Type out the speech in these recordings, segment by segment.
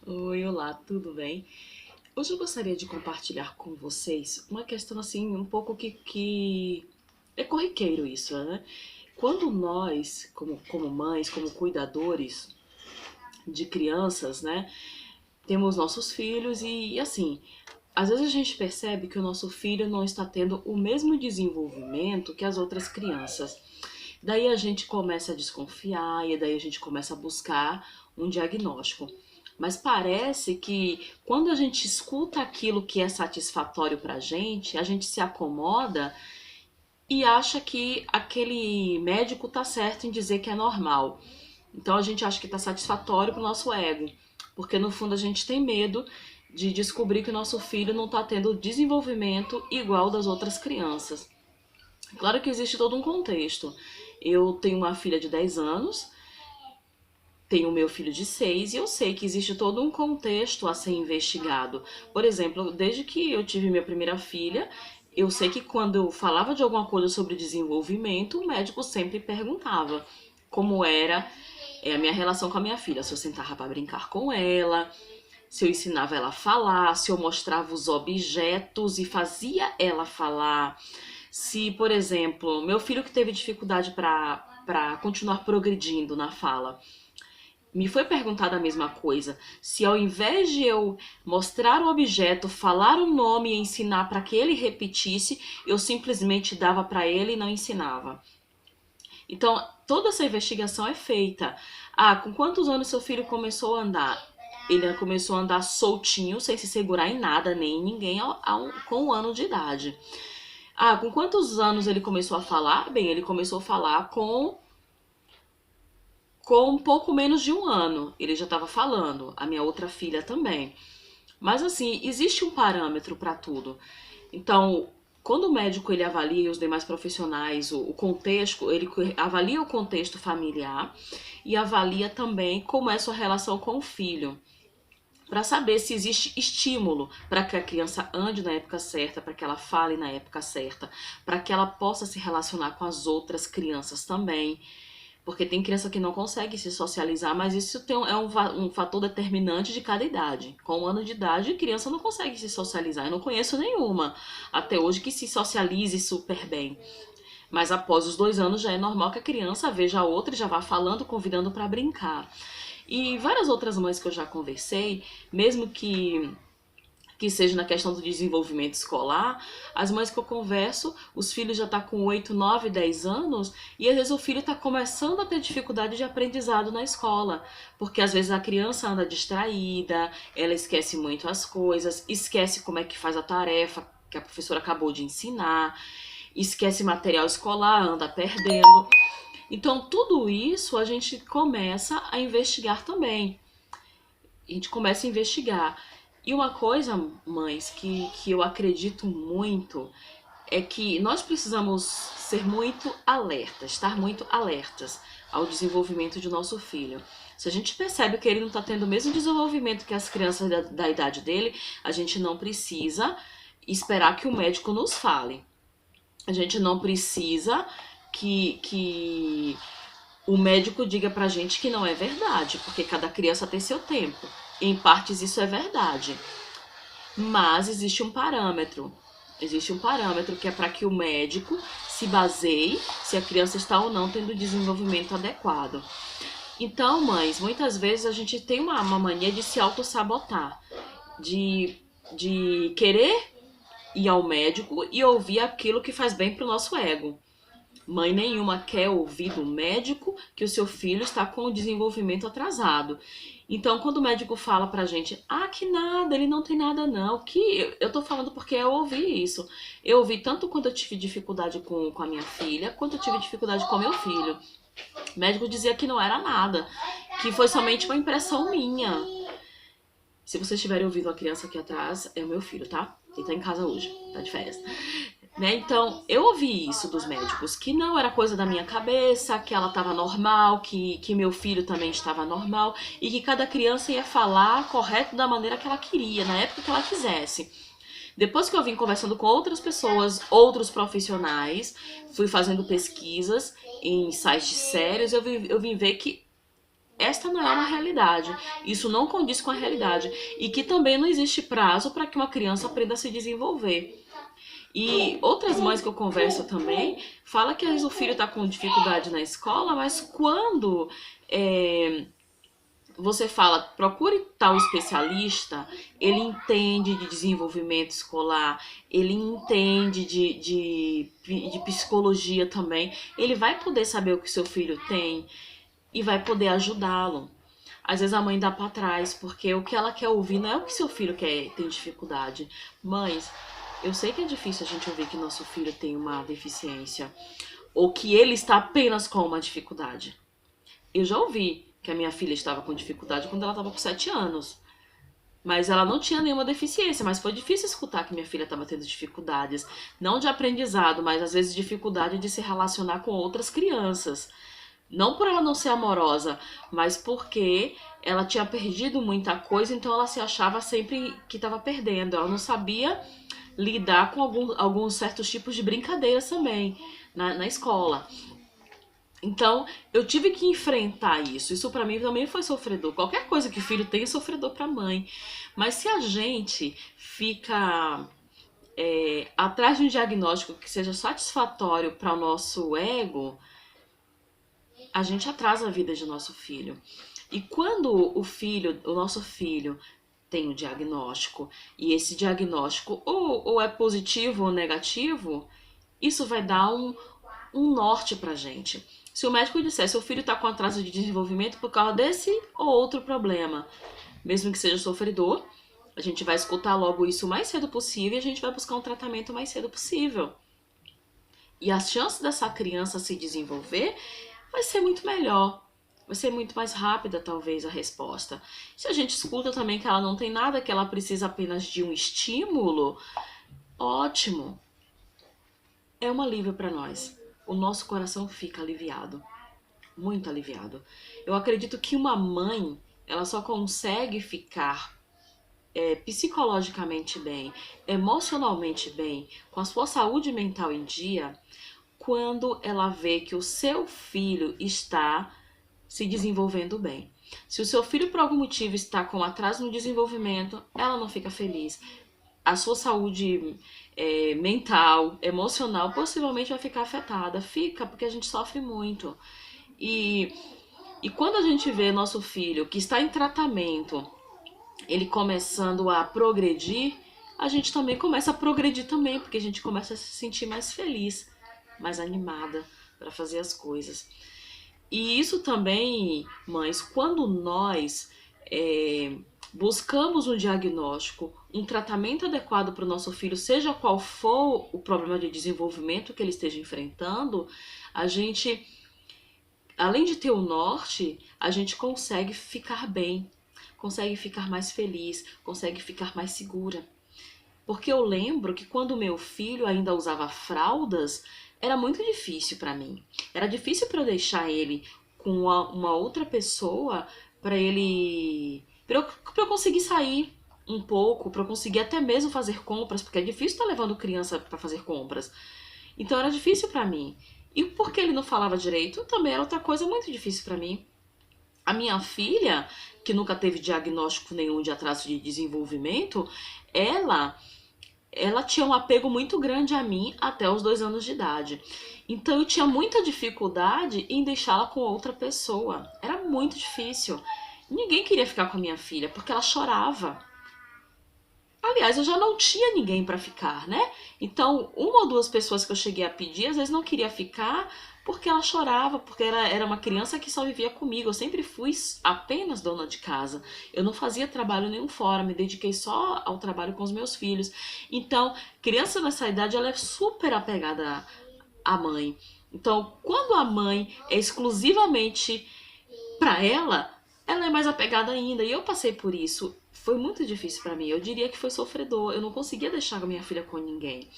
Oi, olá, tudo bem? Hoje eu gostaria de compartilhar com vocês uma questão assim, um pouco que é corriqueiro isso, né? Quando nós, como mães, como cuidadores de crianças, né, temos nossos filhos e assim, às vezes a gente percebe que o nosso filho não está tendo o mesmo desenvolvimento que as outras crianças. Daí a gente começa a desconfiar e daí a gente começa a buscar um diagnóstico. Mas parece que quando a gente escuta aquilo que é satisfatório pra gente, a gente se acomoda e acha que aquele médico tá certo em dizer que é normal. Então a gente acha que tá satisfatório pro nosso ego, porque no fundo a gente tem medo de descobrir que o nosso filho não está tendo desenvolvimento igual das outras crianças. Claro que existe todo um contexto. Eu tenho uma filha de 10 anos, tenho o meu filho de 6 e eu sei que existe todo um contexto a ser investigado. Por exemplo, desde que eu tive minha primeira filha, eu sei que quando eu falava de alguma coisa sobre desenvolvimento, o médico sempre perguntava como era a minha relação com a minha filha, se eu sentava para brincar com ela, se eu ensinava ela a falar, se eu mostrava os objetos e fazia ela falar. Se, por exemplo, meu filho que teve dificuldade para continuar progredindo na fala, me foi perguntada a mesma coisa. Se ao invés de eu mostrar o objeto, falar o nome e ensinar para que ele repetisse, eu simplesmente dava para ele e não ensinava. Então, toda essa investigação é feita. Ah, com quantos anos seu filho começou a andar? Ele começou a andar soltinho, sem se segurar em nada, nem em ninguém, com 1 ano de idade. Ah, com quantos anos ele começou a falar? Bem, ele começou a falar com um pouco menos de 1 ano. Ele já estava falando. A minha outra filha também. Mas assim, existe um parâmetro para tudo. Então, quando o médico ele avalia os demais profissionais, o contexto, ele avalia o contexto familiar e avalia também como é sua relação com o filho, para saber se existe estímulo para que a criança ande na época certa, para que ela fale na época certa, para que ela possa se relacionar com as outras crianças também. Porque tem criança que não consegue se socializar, mas isso um fator determinante de cada idade. Com 1 ano de idade, a criança não consegue se socializar. Eu não conheço nenhuma até hoje que se socialize super bem. Mas após os 2 anos já é normal que a criança veja a outra e já vá falando, convidando para brincar. E várias outras mães que eu já conversei, mesmo que seja na questão do desenvolvimento escolar, as mães que eu converso, os filhos já estão com 8, 9, 10 anos e às vezes o filho está começando a ter dificuldade de aprendizado na escola, porque às vezes a criança anda distraída, ela esquece muito as coisas, esquece como é que faz a tarefa que a professora acabou de ensinar, esquece material escolar, anda perdendo. Então tudo isso a gente começa a investigar também. A gente começa a investigar. E uma coisa, mães, que eu acredito muito é que nós precisamos ser muito alertas, estar muito alertas ao desenvolvimento de nosso filho. Se a gente percebe que ele não está tendo o mesmo desenvolvimento que as crianças da idade dele, a gente não precisa esperar que o médico nos fale. A gente não precisa que o médico diga pra gente que não é verdade, porque cada criança tem seu tempo. Em partes isso é verdade, mas existe um parâmetro. Existe um parâmetro que é para que o médico se baseie se a criança está ou não tendo desenvolvimento adequado. Então, mães, muitas vezes a gente tem uma mania de se auto-sabotar, de, de querer ir ao médico e ouvir aquilo que faz bem pro nosso ego. Mãe nenhuma quer ouvir do médico que o seu filho está com o desenvolvimento atrasado. Então, quando o médico fala pra gente, ah, que nada, ele não tem nada não, que eu tô falando porque eu ouvi isso. Eu ouvi tanto quando eu tive dificuldade com a minha filha, quanto eu tive dificuldade com meu filho. O médico dizia que não era nada, que foi somente uma impressão minha. Se vocês estiverem ouvindo a criança aqui atrás, é o meu filho, tá? Ele tá em casa hoje, tá de férias. Né? Então, eu ouvi isso dos médicos, que não era coisa da minha cabeça, que ela estava normal, que meu filho também estava normal, e que cada criança ia falar correto da maneira que ela queria, na época que ela quisesse. Depois que eu vim conversando com outras pessoas, outros profissionais, fui fazendo pesquisas em sites sérios, eu vim ver que esta não é uma realidade. Isso não condiz com a realidade. E que também não existe prazo para que uma criança aprenda a se desenvolver. E outras mães que eu converso também falam que às vezes o filho está com dificuldade na escola, mas quando você fala, procure tal especialista, ele entende de desenvolvimento escolar, ele entende de psicologia também, ele vai poder saber o que seu filho tem e vai poder ajudá-lo. Às vezes a mãe dá pra trás, porque o que ela quer ouvir não é o que seu filho quer, tem dificuldade. Mães, eu sei que é difícil a gente ouvir que nosso filho tem uma deficiência, ou que ele está apenas com uma dificuldade. Eu já ouvi que a minha filha estava com dificuldade quando ela estava com 7 anos. Mas ela não tinha nenhuma deficiência, mas foi difícil escutar que minha filha estava tendo dificuldades. Não de aprendizado, mas às vezes dificuldade de se relacionar com outras crianças. Não por ela não ser amorosa, mas porque ela tinha perdido muita coisa, então ela se achava sempre que estava perdendo. Ela não sabia lidar com alguns certos tipos de brincadeiras também na escola. Então, eu tive que enfrentar isso. Isso pra mim também foi sofredor. Qualquer coisa que o filho tem é sofredor pra mãe. Mas se a gente fica atrás de um diagnóstico que seja satisfatório para o nosso ego, a gente atrasa a vida de nosso filho. E quando o nosso filho tem o diagnóstico, e esse diagnóstico ou é positivo ou negativo, isso vai dar um norte pra gente. Se o médico disser seu filho está com atraso de desenvolvimento por causa desse ou outro problema, mesmo que seja sofredor, a gente vai escutar logo isso o mais cedo possível e a gente vai buscar um tratamento o mais cedo possível. E a chance dessa criança se desenvolver vai ser muito melhor. Vai ser muito mais rápida, talvez, a resposta. Se a gente escuta também que ela não tem nada, que ela precisa apenas de um estímulo, ótimo. É um alívio para nós. O nosso coração fica aliviado. Muito aliviado. Eu acredito que uma mãe, ela só consegue ficar psicologicamente bem, emocionalmente bem, com a sua saúde mental em dia, quando ela vê que o seu filho está se desenvolvendo bem. Se o seu filho, por algum motivo, está com atraso no desenvolvimento, ela não fica feliz. A sua saúde mental, emocional, possivelmente vai ficar afetada. Fica, porque a gente sofre muito. E, e quando a gente vê nosso filho que está em tratamento, ele começando a progredir, a gente também começa a progredir também, porque a gente começa a se sentir mais feliz, mais animada para fazer as coisas. E isso também, mães, quando nós buscamos um diagnóstico, um tratamento adequado para o nosso filho, seja qual for o problema de desenvolvimento que ele esteja enfrentando, a gente, além de ter o norte, a gente consegue ficar bem, consegue ficar mais feliz, consegue ficar mais segura. Porque eu lembro que quando meu filho ainda usava fraldas, era muito difícil para mim. Era difícil para eu deixar ele com uma outra pessoa para ele para eu conseguir sair um pouco, para eu conseguir até mesmo fazer compras, porque é difícil estar levando criança para fazer compras. Então era difícil para mim. E porque ele não falava direito, também era outra coisa muito difícil para mim. A minha filha, que nunca teve diagnóstico nenhum de atraso de desenvolvimento, ela tinha um apego muito grande a mim até os 2 anos de idade. Então eu tinha muita dificuldade em deixá-la com outra pessoa. Era muito difícil. Ninguém queria ficar com a minha filha porque ela chorava. Aliás, eu já não tinha ninguém para ficar, né? Então, uma ou duas pessoas que eu cheguei a pedir, às vezes não queria ficar porque ela chorava, porque era uma criança que só vivia comigo. Eu sempre fui apenas dona de casa. Eu não fazia trabalho nenhum fora, me dediquei só ao trabalho com os meus filhos. Então, criança nessa idade, ela é super apegada à mãe. Então, quando a mãe é exclusivamente para ela é mais apegada ainda. E eu passei por isso. Foi muito difícil para mim. Eu diria que foi sofredor. Eu não conseguia deixar a minha filha com ninguém.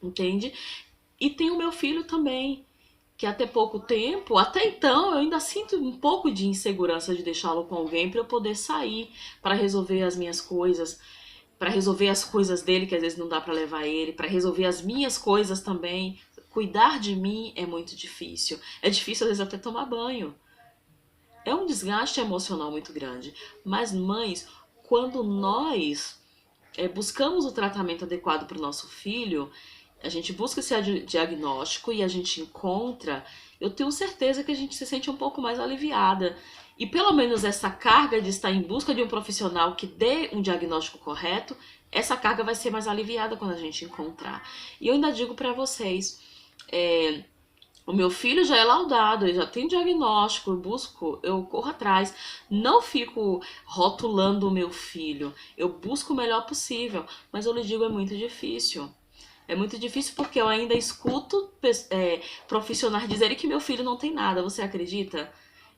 Entende? E tem o meu filho também, que até pouco tempo, até então, eu ainda sinto um pouco de insegurança de deixá-lo com alguém para eu poder sair, para resolver as minhas coisas, para resolver as coisas dele, que às vezes não dá para levar ele, para resolver as minhas coisas também. Cuidar de mim é muito difícil. É difícil às vezes até tomar banho. É um desgaste emocional muito grande. Mas mães, quando nós buscamos o tratamento adequado para o nosso filho, a gente busca esse diagnóstico e a gente encontra, eu tenho certeza que a gente se sente um pouco mais aliviada. E pelo menos essa carga de estar em busca de um profissional que dê um diagnóstico correto, essa carga vai ser mais aliviada quando a gente encontrar. E eu ainda digo para vocês, o meu filho já é laudado, ele já tem diagnóstico, eu busco, eu corro atrás. Não fico rotulando o meu filho, eu busco o melhor possível, mas eu lhe digo, é muito difícil. É muito difícil porque eu ainda escuto profissionais dizerem que meu filho não tem nada, você acredita?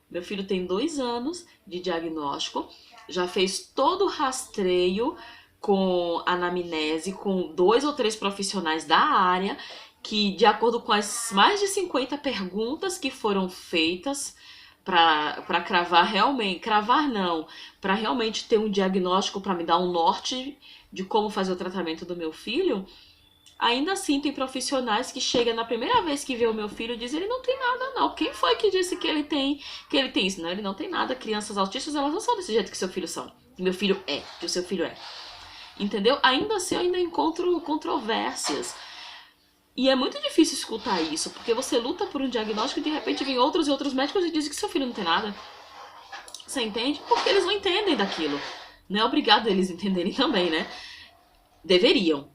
Meu filho tem 2 anos de diagnóstico, já fez todo o rastreio com anamnese, com 2 ou 3 profissionais da área, que de acordo com as mais de 50 perguntas que foram feitas para cravar realmente, cravar não, para realmente ter um diagnóstico para me dar um norte de como fazer o tratamento do meu filho, ainda assim tem profissionais que chegam na primeira vez que vê o meu filho e dizem, ele não tem nada não. Quem foi que disse que ele tem isso? Não, ele não tem nada. Crianças autistas, elas não são desse jeito que seu filho são. Que meu filho é, que o seu filho é. Entendeu? Ainda assim eu ainda encontro controvérsias. E é muito difícil escutar isso, porque você luta por um diagnóstico e de repente vem outros e outros médicos e dizem que seu filho não tem nada. Você entende? Porque eles não entendem daquilo. Não é obrigado eles entenderem também, né? Deveriam,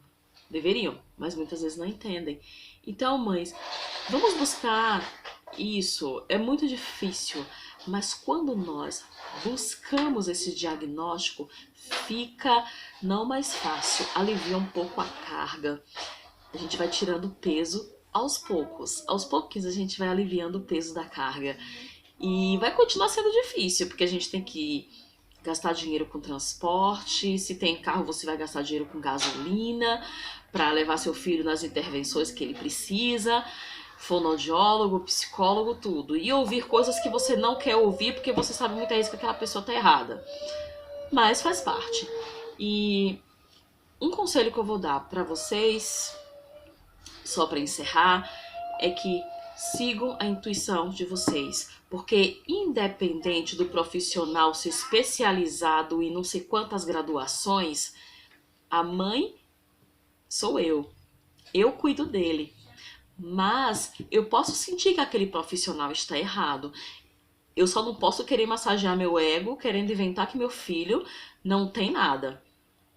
mas muitas vezes não entendem. Então, mães, vamos buscar isso. É muito difícil, mas quando nós buscamos esse diagnóstico, fica não mais fácil, alivia um pouco a carga. A gente vai tirando peso aos poucos. Aos pouquinhos a gente vai aliviando o peso da carga. E vai continuar sendo difícil, porque a gente tem que gastar dinheiro com transporte, se tem carro você vai gastar dinheiro com gasolina para levar seu filho nas intervenções que ele precisa, fonoaudiólogo, psicólogo, tudo. E ouvir coisas que você não quer ouvir porque você sabe muitas vezes que aquela pessoa tá errada. Mas faz parte. E um conselho que eu vou dar para vocês, só para encerrar, é que sigam a intuição de vocês, porque independente do profissional ser especializado em não sei quantas graduações, a mãe sou eu. Eu cuido dele. Mas eu posso sentir que aquele profissional está errado. Eu só não posso querer massagear meu ego, querendo inventar que meu filho não tem nada,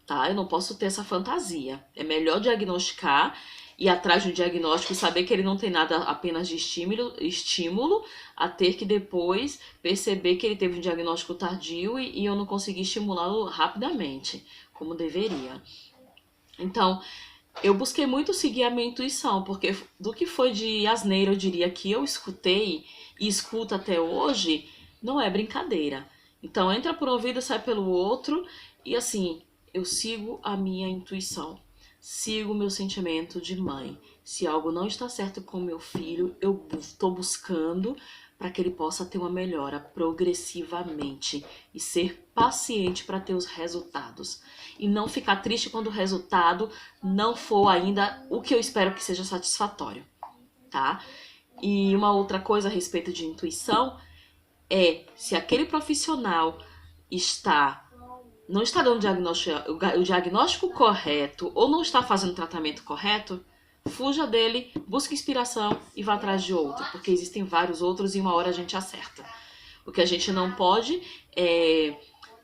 tá? Eu não posso ter essa fantasia. É melhor diagnosticar, ir atrás de um diagnóstico e saber que ele não tem nada apenas de estímulo, a ter que depois perceber que ele teve um diagnóstico tardio e eu não consegui estimulá-lo rapidamente, como deveria. Então, eu busquei muito seguir a minha intuição, porque do que foi de asneira, eu diria, que eu escutei e escuto até hoje, não é brincadeira. Então, entra por um ouvido e sai pelo outro, e assim, eu sigo a minha intuição, sigo o meu sentimento de mãe. Se algo não está certo com meu filho, eu estou buscando para que ele possa ter uma melhora progressivamente e ser paciente para ter os resultados. E não ficar triste quando o resultado não for ainda o que eu espero que seja satisfatório, tá? E uma outra coisa a respeito de intuição é se aquele profissional não está dando o diagnóstico correto ou não está fazendo o tratamento correto, fuja dele, busque inspiração e vá atrás de outro, porque existem vários outros e uma hora a gente acerta. O que a gente não pode é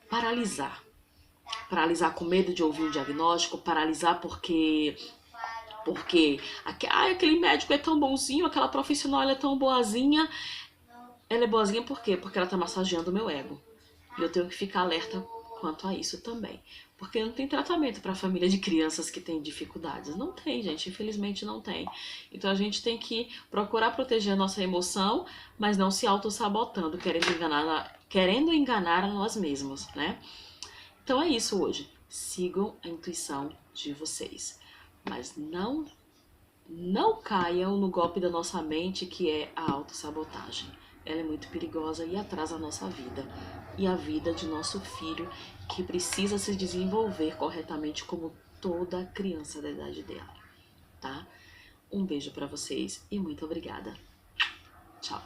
paralisar. Paralisar com medo de ouvir o diagnóstico, paralisar porque aquele médico é tão bonzinho, aquela profissional é tão boazinha. Ela é boazinha por quê? Porque ela tá massageando o meu ego. E eu tenho que ficar alerta quanto a isso também. Porque não tem tratamento para família de crianças que têm dificuldades. Não tem, gente. Infelizmente não tem. Então a gente tem que procurar proteger a nossa emoção, mas não se auto-sabotando, querendo enganar a nós mesmos, né? Então é isso hoje. Sigam a intuição de vocês. Mas não caiam no golpe da nossa mente, que é a autossabotagem. Ela é muito perigosa e atrasa a nossa vida e a vida de nosso filho, que precisa se desenvolver corretamente como toda criança da idade dela, tá? Um beijo para vocês e muito obrigada. Tchau.